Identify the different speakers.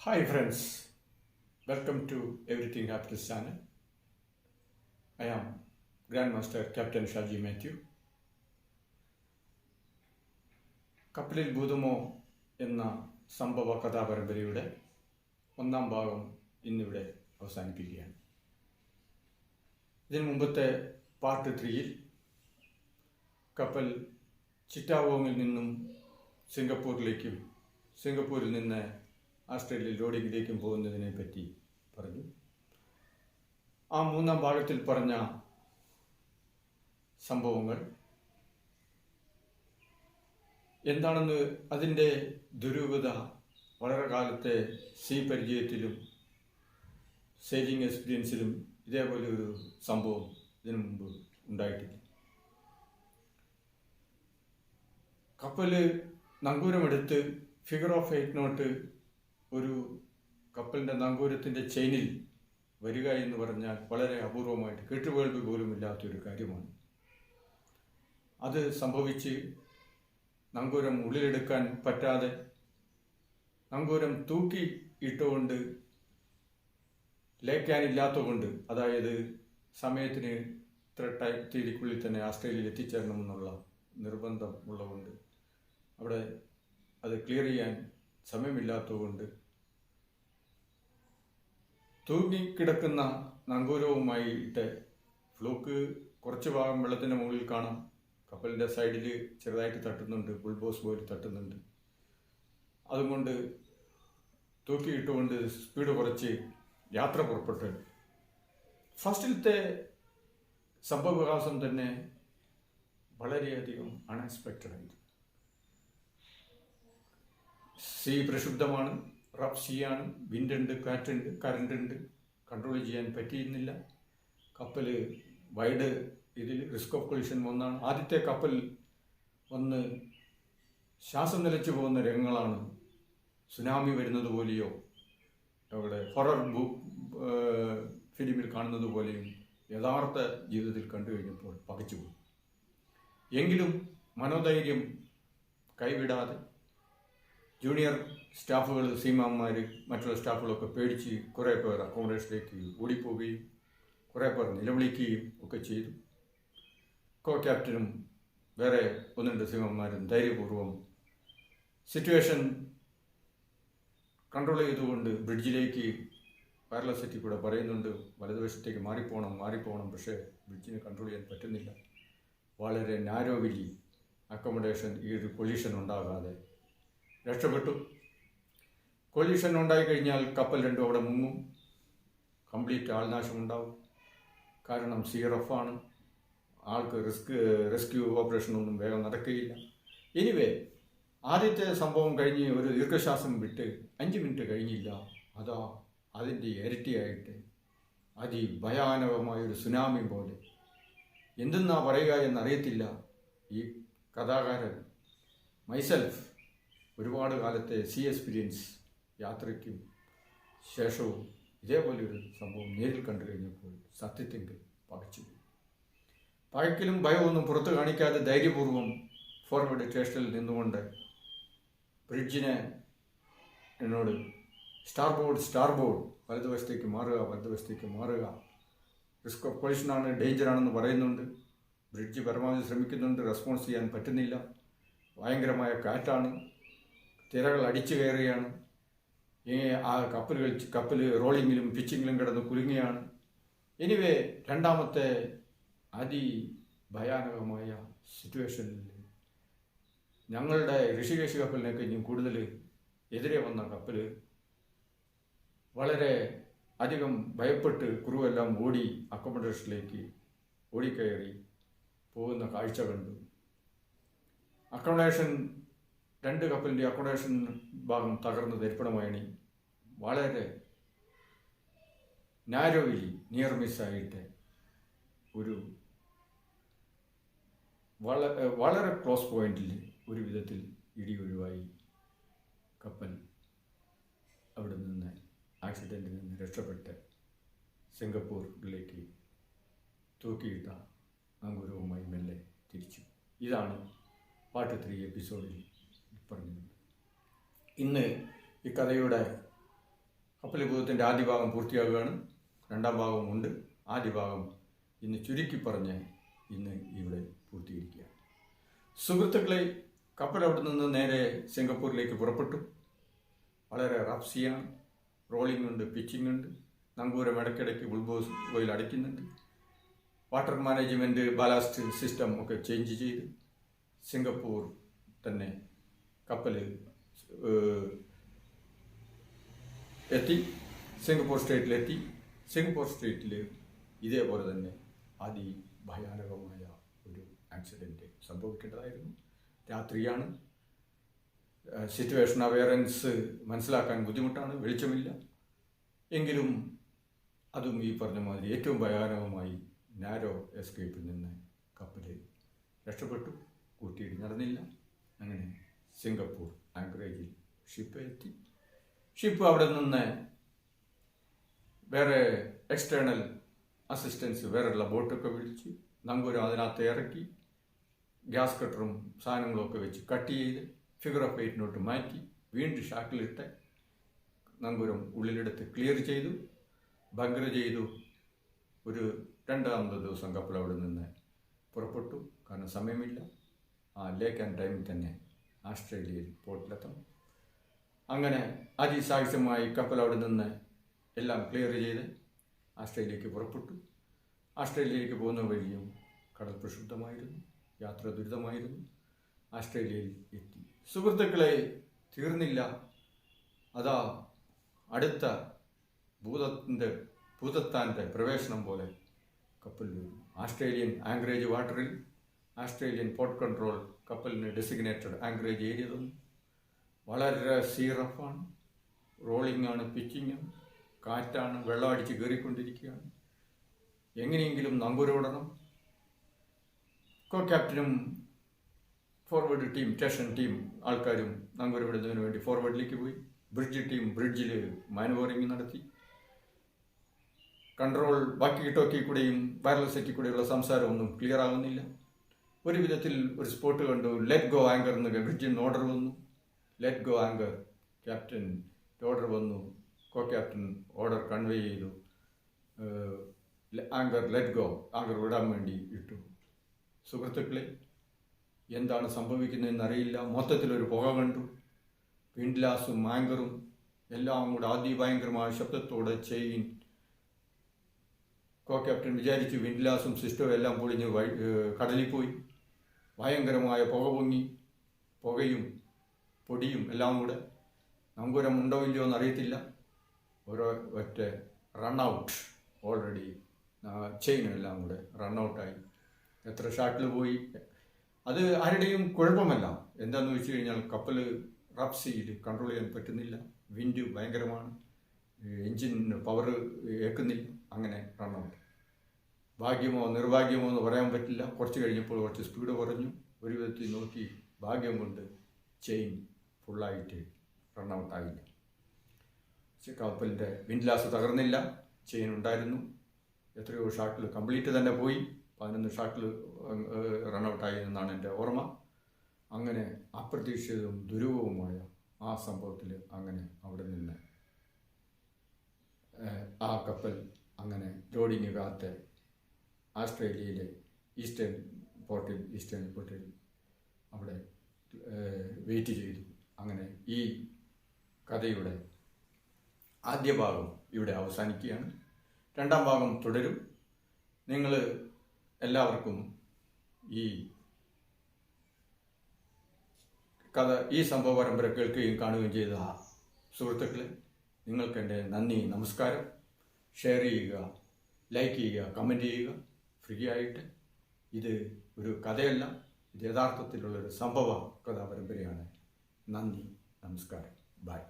Speaker 1: Hi friends, welcome to Everything Happiness channel. I am Grandmaster Captain Shaji Matthew. കപ്പലിൽ ഭൂതമോ എന്ന സംഭവ കഥാപരമ്പരയുടെ ഒന്നാം ഭാഗം ഇന്നിവിടെ അവസാനിപ്പിക്കുകയാണ്. ഇതിനു മുമ്പത്തെ പാർട്ട് 3-ൽ കപ്പൽ ചിറ്റാഗോങ്ങിൽ നിന്നും സിംഗപ്പൂരിലേക്കും സിംഗപ്പൂരിൽ നിന്ന് ആസ്ട്രേലിയയിൽ ലോഡിങ്ങിലേക്കും പോകുന്നതിനെ പറ്റി പറഞ്ഞു. ആ മൂന്നാം ഭാഗത്തിൽ പറഞ്ഞ സംഭവങ്ങൾ എന്താണെന്ന്, അതിൻ്റെ ദുരൂഹത, വളരെ കാലത്തെ സീ പരിചയത്തിലും സെയിലിംഗ് എക്സ്പീരിയൻസിലും ഇതേപോലെ ഒരു സംഭവം ഇതിനു മുമ്പ് ഉണ്ടായിട്ടില്ല. കപ്പൽ നങ്കൂരമെടുത്ത് ഫിഗർ ഓഫ് 8 നോട്ട് ഒരു കപ്പലിൻ്റെ നങ്കൂരത്തിൻ്റെ ചെയിനിൽ വരിക എന്ന് പറഞ്ഞാൽ വളരെ അപൂർവമായിട്ട് കേട്ടുകേൾവി പോലും ഇല്ലാത്തൊരു കാര്യമാണ്. അത് സംഭവിച്ച് നങ്കൂരം ഉള്ളിലെടുക്കാൻ പറ്റാതെ നങ്കൂരം തൂക്കി ഇട്ടുകൊണ്ട് ലേക്കാനില്ലാത്തതുകൊണ്ട്, അതായത് സമയത്തിന് ഇത്ര തീയതിക്കുള്ളിൽ തന്നെ ആസ്ട്രേലിയയിൽ എത്തിച്ചേരണമെന്നുള്ള നിർബന്ധം ഉള്ളതുകൊണ്ട് അവിടെ അത് ക്ലിയർ ചെയ്യാൻ സമയമില്ലാത്തതുകൊണ്ട് തൂങ്ങിക്കിടക്കുന്ന നങ്കൂരവുമായിട്ട് ഫ്ലൂക്ക് കുറച്ച് ഭാഗം വെള്ളത്തിൻ്റെ മുകളിൽ കാണാം. കപ്പലിൻ്റെ സൈഡിൽ ചെറുതായിട്ട് തട്ടുന്നുണ്ട്, ബുൾബോസ് പോലെ തട്ടുന്നുണ്ട്. അതുകൊണ്ട് തൂക്കിയിട്ടുകൊണ്ട് സ്പീഡ് കുറച്ച് യാത്ര പുറപ്പെട്ട് ഫസ്റ്റിലത്തെ സംഭവവികാസം തന്നെ വളരെയധികം അൺഎക്സ്പെക്റ്റഡായിരുന്നു. സീ പ്രക്ഷുബ്ധമാണ്, റഫ് സീയാണ്, വിൻഡുണ്ട്, കാറ്റുണ്ട്, കറണ്ടുണ്ട്, കൺട്രോൾ ചെയ്യാൻ പറ്റിയിരുന്നില്ല. കപ്പൽ വൈഡ് ഇതിൽ റിസ്ക് ഓഫ് കൊളിഷൻ ഒന്നാണ്. ആദ്യത്തെ കപ്പൽ വന്ന് ശ്വാസം നിലച്ചു പോകുന്ന രംഗങ്ങളാണ് സുനാമി വരുന്നത് പോലെയോ അവിടെ ഹൊറർ ഫിലിമിൽ കാണുന്നത് പോലെയും യഥാർത്ഥ ജീവിതത്തിൽ കണ്ടു കഴിഞ്ഞപ്പോൾ പകച്ചുപോയി. എങ്കിലും മനോധൈര്യം കൈവിടാതെ ജൂനിയർ സ്റ്റാഫുകൾ, സീമാന്മാർ, മറ്റുള്ള സ്റ്റാഫുകളൊക്കെ പേടിച്ച് കുറേ പേർ അക്കോമഡേഷനിലേക്ക് ഓടിപ്പോവുകയും കുറേ പേർ നിലവിളിക്കുകയും ഒക്കെ ചെയ്തു. കോ ക്യാപ്റ്റനും വേറെ 1-2 സീമാന്മാരും ധൈര്യപൂർവ്വം സിറ്റുവേഷൻ കൺട്രോൾ ചെയ്തുകൊണ്ട് ബ്രിഡ്ജിലേക്ക് വയർലെസ് സെറ്റിൽ കൂടെ പറയുന്നുണ്ട്, വലതുവശത്തേക്ക് മാറിപ്പോകണം. പക്ഷേ ബ്രിഡ്ജിന് കൺട്രോൾ ചെയ്യാൻ പറ്റുന്നില്ല. വളരെ നാരോവിലി അക്കോമഡേഷൻ ഈ ഒരു കൊളീഷൻ ഉണ്ടാകാതെ രക്ഷപ്പെട്ടു. കൊളീഷൻ ഉണ്ടായിക്കഴിഞ്ഞാൽ കപ്പൽ രണ്ടും അവിടെ മുങ്ങും, കംപ്ലീറ്റ് ആൾനാശം ഉണ്ടാവും. കാരണം സീ റഫാണ്, ആൾക്ക് റെസ്ക്യൂ ഓപ്പറേഷനൊന്നും വേഗം നടക്കുകയില്ല. എനിവേ, ആദ്യത്തെ സംഭവം കഴിഞ്ഞ് ഒരു ദീർഘശ്വാസം വിട്ട് 5 മിനിറ്റ് കഴിഞ്ഞില്ല, അതാ അതിൻ്റെ ഇരട്ടിയായിട്ട് അതിഭയാനകമായൊരു സുനാമി പോലെ, എന്തെന്നാ പറയുക എന്നറിയത്തില്ല. ഈ കഥാകാരൻ മൈസെൽഫ് ഒരുപാട് കാലത്തെ സീ എക്സ്പീരിയൻസ് യാത്രയ്ക്കും ശേഷവും ഇതേപോലെയൊരു സംഭവം നേരിൽ കണ്ടു കഴിഞ്ഞപ്പോൾ സത്യത്തെങ്കിൽ പകയ്ക്കലും ഭയമൊന്നും പുറത്ത് കാണിക്കാതെ ധൈര്യപൂർവ്വം ഫോർവേഡ് സ്റ്റേഷനിൽ നിന്നുകൊണ്ട് ബ്രിഡ്ജിനെ എന്നോട് സ്റ്റാർബോർഡ് വലതുവശത്തേക്ക് മാറുക, റിസ്ക് ഓഫ് കൊളിഷനാണ്, ഡേഞ്ചറാണെന്ന് പറയുന്നുണ്ട്. ബ്രിഡ്ജ് പരമാവധി ശ്രമിക്കുന്നുണ്ട്, റെസ്പോൺസ് ചെയ്യാൻ പറ്റുന്നില്ല. ഭയങ്കരമായ കാറ്റാണ്, തിരകൾ അടിച്ചു കയറുകയാണ്. ആ കപ്പൽ റോളിങ്ങിലും പിച്ചിങ്ങിലും കിടന്ന് കുലുങ്ങിയാണ്. എനിവേ, രണ്ടാമത്തെ അതിഭയാനകമായ സിറ്റുവേഷനിൽ ഞങ്ങളുടെ ഋഷികേശ് കപ്പലിനെ കഴിഞ്ഞും കൂടുതൽ എതിരെ വന്ന കപ്പൽ വളരെ അധികം ഭയപ്പെട്ട് ക്രൂവെല്ലാം ഓടി അക്കോമഡേഷനിലേക്ക് ഓടിക്കയറി പോകുന്ന കാഴ്ച കണ്ടു. അക്കോമഡേഷൻ, 2 കപ്പലിൻ്റെ അക്കോമഡേഷൻ ഭാഗം തകർന്ന് തരിപ്പണമായി. വളരെ നാരോവിലി നിയർ മിസ്സായിട്ട് ഒരു വളരെ ക്ലോസ് പോയിന്റിൽ ഒരു വിധത്തിൽ ഒഴിവായി കപ്പൽ അവിടെ നിന്ന് ആക്സിഡൻറ്റിൽ നിന്ന് രക്ഷപ്പെട്ട് സിംഗപ്പൂരിലേക്ക് തൂക്കിയിട്ട നങ്കൂരവുമായി മെല്ലെ തിരിച്ചു. ഇതാണ് പാർട്ട് 3 എപ്പിസോഡിൽ പറഞ്ഞത്. ഇന്ന് ഈ കഥയുടെ കപ്പൽ ഭൂതത്തിൻ്റെ ആദ്യ ഭാഗം പൂർത്തിയാകുകയാണ്. രണ്ടാം ഭാഗവും ഉണ്ട്. ആദ്യ ഭാഗം ഇന്ന് ചുരുക്കി പറഞ്ഞ് ഇന്ന് ഇവിടെ പൂർത്തീകരിക്കുക. സുഹൃത്തുക്കളെ, കപ്പൽ അവിടെ നിന്ന് നേരെ സിംഗപ്പൂരിലേക്ക് പുറപ്പെട്ടു. വളരെ റഫ്സിയാണ്. റോളിംഗ് ഉണ്ട്, പിച്ചിങ് ഉണ്ട്. നങ്കൂരം ഇടയ്ക്കിടയ്ക്ക് ബുൾബോസ് ഓയിൽ അടയ്ക്കുന്നുണ്ട്. വാട്ടർ മാനേജ്മെൻറ്റ്, ബാലാസ്റ്റ് സിസ്റ്റം ഒക്കെ ചേഞ്ച് ചെയ്ത് സിംഗപ്പൂർ തന്നെ കപ്പൽ എത്തി. സിംഗപ്പൂർ സ്റ്റേറ്റിലെത്തി. സിംഗപ്പൂർ സ്റ്റേറ്റിൽ ഇതേപോലെ തന്നെ അതിഭയാനകമായ ഒരു ആക്സിഡൻറ്റ് സംഭവിക്കേണ്ടതായിരുന്നു. രാത്രിയാണ്. സിറ്റുവേഷൻ അവയറൻസ് മനസ്സിലാക്കാൻ ബുദ്ധിമുട്ടാണ്, വെളിച്ചമില്ല. എങ്കിലും അതും ഈ പറഞ്ഞ മാതിരി ഏറ്റവും ഭയാനകമായി നാരോ എസ്കേപ്പിൽ നിന്ന് കപ്പൽ രക്ഷപ്പെട്ടു. കൂട്ടിയിടി നടന്നില്ല. അങ്ങനെ സിംഗപ്പൂർ ആങ്കറേജിൽ ഷിപ്പ് എത്തി. ഷിപ്പ് അവിടെ നിന്ന് വേറെ എക്സ്റ്റേണൽ അസിസ്റ്റൻസ് വേറെയുള്ള ബോട്ടൊക്കെ വിളിച്ച് നങ്കൂരം അതിനകത്ത് ഇറക്കി ഗ്യാസ് കട്ടറും സാധനങ്ങളൊക്കെ വെച്ച് കട്ട് ചെയ്ത് ഫിഗർ ഓഫ് 8 മാറ്റി വീണ്ടും ഷാക്കിലിട്ട് നങ്കൂരം ഉള്ളിലെടുത്ത് ക്ലിയർ ചെയ്തു, ബങ്കർ ചെയ്തു. ഒരു രണ്ടാമത്തെ ദിവസം കപ്പൽ അവിടെ നിന്ന് പുറപ്പെട്ടു. കാരണം സമയമില്ല. ആ ലേക്ക് ആൻഡ് ടൈമിൽ തന്നെ ആസ്ട്രേലിയയിൽ പോർട്ടിലെത്തണം. അങ്ങനെ അതിസാഹസ്യമായി കപ്പൽ അവിടെ നിന്ന് എല്ലാം ക്ലിയർ ചെയ്ത് ആസ്ട്രേലിയക്ക് പുറപ്പെട്ടു. ആസ്ട്രേലിയയിലേക്ക് പോകുന്ന വഴിയും കടൽ പ്രക്ഷുബ്ധമായിരുന്നു. യാത്ര ദുരിതമായിരുന്നു. ആസ്ട്രേലിയയിൽ എത്തി. സുഹൃത്തുക്കളെ, തീർന്നില്ല. അതാ അടുത്ത ഭൂതത്താൻ്റെ പ്രവേശനം പോലെ കപ്പൽ ആസ്ട്രേലിയൻ ആങ്കറേജ് വാട്ടറിൽ ആസ്ട്രേലിയൻ പോർട്ട് കൺട്രോൾ കപ്പലിന് ഡെസിഗ്നേറ്റഡ് ആങ്കറേജ് ഏരിയ തന്നു. വളരെ സീ റഫാണ്. റോളിംഗ് ആണ്, പിച്ചിങ് ആണ്, കാറ്റാണ്, വെള്ളം അടിച്ച് കയറിക്കൊണ്ടിരിക്കുകയാണ്. എങ്ങനെയെങ്കിലും നങ്കൂരമിടണം. കോ ക്യാപ്റ്റനും ഫോർവേഡ് ടീം, സ്റ്റേഷൻ ടീം ആൾക്കാരും നങ്കൂരമിടുന്നതിന് വേണ്ടി ഫോർവേഡിലേക്ക് പോയി. ബ്രിഡ്ജ് ടീം ബ്രിഡ്ജിൽ മാനുവറിങ് നടത്തി. കൺട്രോൾ ബാക്കി ടോക്കി കൂടെയും വയർലെസ് സെറ്റിൽ കൂടെയുള്ള സംസാരമൊന്നും ക്ലിയർ ആകുന്നില്ല. ഒരു വിധത്തിൽ ഒരു സ്പോട്ട് കണ്ടു. ലെറ്റ് ഗോ ആങ്കർ എന്ന് ബ്രിഡ്ജിൽ നിന്ന് ഓർഡർ വന്നു. Let go anchor, captain order വന്നു. കോ ക്യാപ്റ്റൻ ഓർഡർ കൺവേ ചെയ്തു. ആങ്കർ ലെറ്റ് ഗോ, ആങ്കർ വിടാൻ വേണ്ടി ഇട്ടു. സുഹൃത്തുക്കളെ, എന്താണ് സംഭവിക്കുന്നതെന്ന് അറിയില്ല. മൊത്തത്തിലൊരു പുക കണ്ടു. വിൻഡ്ലാസും ആങ്കറും എല്ലാം കൂടെ അതിഭയങ്കരമായ ശബ്ദത്തോടെ ചെയിൻ. കോ ക്യാപ്റ്റൻ വിചാരിച്ചു വിൻഡ്ലാസും സിസ്റ്റവും എല്ലാം പൊളിഞ്ഞ് കടലിൽ പോയി. ഭയങ്കരമായ പുക പൊങ്ങി. പുകയും പൊടിയും എല്ലാം കൂടെ. നങ്കൂരം ഉണ്ടോ ഇല്ലയോ എന്നറിയത്തില്ല. ഓരോ ഒറ്റ റണ്ണൗട്ട്. ഓൾറെഡി ചെയിൻ എല്ലാം കൂടെ റണ്ണൗട്ടായി. എത്ര ഷാട്ടിൽ പോയി. അത് ആരുടെയും കുഴപ്പമല്ല. എന്താണെന്ന് വെച്ച് കഴിഞ്ഞാൽ കപ്പൽ റഫ് സീയിൽ കൺട്രോൾ ചെയ്യാൻ പറ്റുന്നില്ല. വിൻഡ് ഭയങ്കരമാണ്. എൻജിൻ പവർ ഏൽക്കുന്നില്ല. അങ്ങനെ റണ്ണൗട്ട്. ഭാഗ്യമോ നിർഭാഗ്യമോ എന്ന് പറയാൻ പറ്റില്ല. കുറച്ച് കഴിഞ്ഞപ്പോൾ കുറച്ച് സ്പീഡ് കുറഞ്ഞു. ഒരു വിധത്തിൽ നോക്കി ഭാഗ്യം കൊണ്ട് ചെയിൻ ഫുള്ളായിട്ട് റണ്ണൗട്ടായില്ല. കപ്പലിൻ്റെ വിൻഡ്ലാസ് തകർന്നില്ല. ചെയിൻ ഉണ്ടായിരുന്നു. എത്രയോ ഷാട്ടിൽ കംപ്ലീറ്റ് തന്നെ പോയി. 11 ഷാട്ടിൽ റണ്ണൗട്ടായി എന്നാണ് എൻ്റെ ഓർമ്മ. അങ്ങനെ അപ്രതീക്ഷിതവും ദുരൂഹവുമായ ആ സംഭവത്തിൽ അങ്ങനെ അവിടെ നിന്ന് ആ കപ്പൽ അങ്ങനെ ലോഡിങ് കാത്ത് ആസ്ട്രേലിയയിലെ ഈസ്റ്റേൺ പോർട്ടിൽ അവിടെ വെയിറ്റ് ചെയ്തു. അങ്ങനെ ഈ കഥയുടെ ആദ്യ ഭാഗം ഇവിടെ അവസാനിക്കുകയാണ്. രണ്ടാം ഭാഗം തുടരും. നിങ്ങൾ എല്ലാവർക്കും ഈ കഥ, ഈ സംഭവ പരമ്പര കേൾക്കുകയും കാണുകയും ചെയ്ത സുഹൃത്തുക്കളെ, നിങ്ങൾക്ക് എൻ്റെ നന്ദി, നമസ്കാരം. ഷെയർ ചെയ്യുക, ലൈക്ക് ചെയ്യുക, കമൻറ്റ് ചെയ്യുക ഫ്രീ ആയിട്ട്. ഇത് ഒരു കഥയല്ല, ഇത് യഥാർത്ഥത്തിലുള്ളൊരു സംഭവ കഥാ പരമ്പരയാണ്. നന്ദി, നമസ്കാരം, ബൈ.